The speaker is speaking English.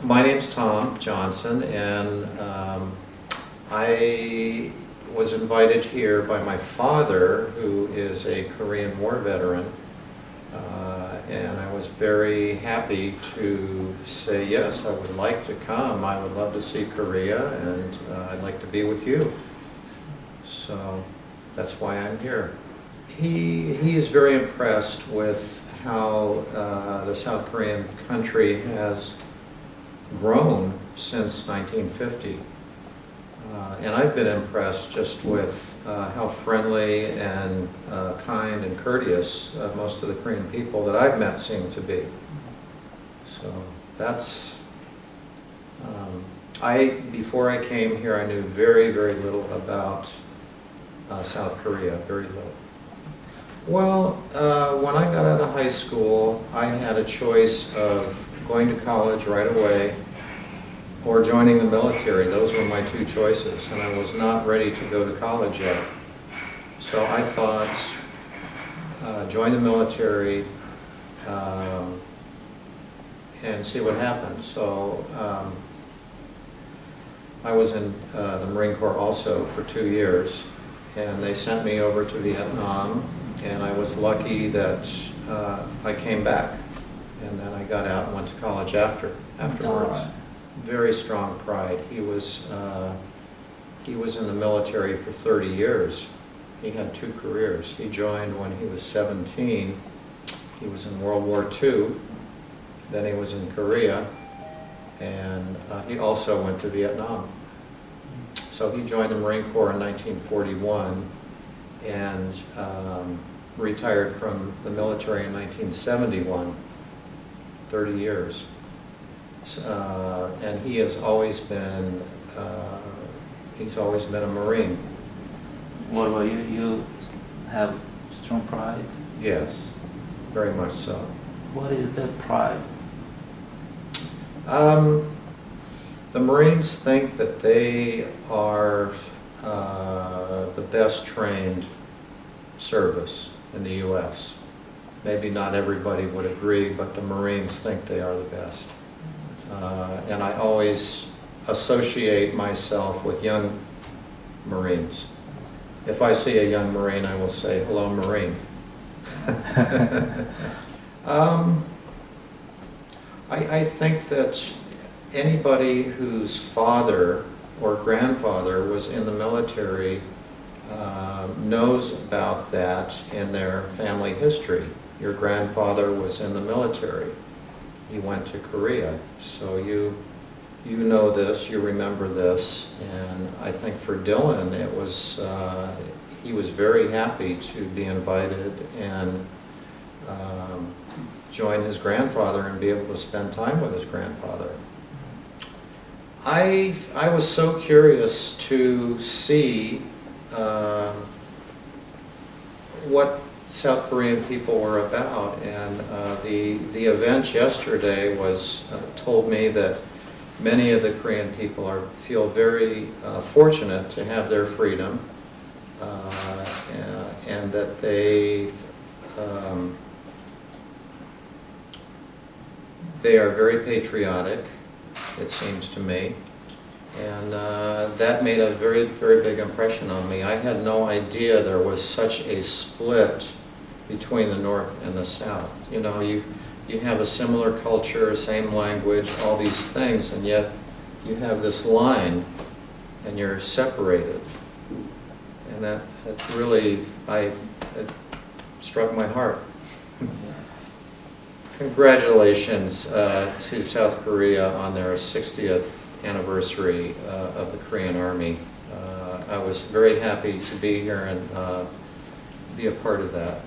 My name's Tom Johnson, and I was invited here by my father, who is a Korean War veteran, and I was very happy to say, yes, I would like to come. I would love to see Korea, and I'd like to be with you. So that's why I'm here. He is very impressed with how the South Korean country has grown since 1950. And I've been impressed just with how friendly and kind and courteous most of the Korean people that I've met seem to be. So that's, before I came here, I knew very, very little about South Korea, very little. Well, when I got out of high school, I had a choice of going to college right away or joining the military. Those were my two choices, and I was not ready to go to college yet. So I thought, join the military and see what happens. So I was in the Marine Corps also for 2 years, and they sent me over to Vietnam, and I was lucky that I came back, and then I got out and went to college afterwards. Very strong pride. He was in the military for 30 years. He had 2 careers. He joined when he was 17. He was in World War II. Then he was in Korea, and he also went to Vietnam. So he joined the Marine Corps in 1941 and retired from the military in 1971, 30 years. And he has always been, a Marine. What about you? You have strong pride? Yes, very much so. What is that pride? The Marines think that they are the best trained service in the U.S. Maybe not everybody would agree, but the Marines think they are the best. And I always associate myself with young Marines. If I see a young Marine, I will say, hello, Marine. I think that anybody whose father or grandfather was in the military knows about that in their family history. Your grandfather was in the military. He went to Korea. So you know this, you remember this, and I think for Dylan it was, he was very happy to be invited and join his grandfather and be able to spend time with his grandfather. I was so curious to see what South Korean people were about, and the event yesterday told me that many of the Korean people feel very fortunate to have their freedom, and that they are very patriotic, it seems to me, and that made a very, very big impression on me. I had no idea there was such a split between the North and the South. You know, you have a similar culture, same language, all these things, and yet you have this line and you're separated. And that really, it struck my heart. Congratulations to South Korea on their 60th anniversary of the Korean Army. I was very happy to be here and be a part of that.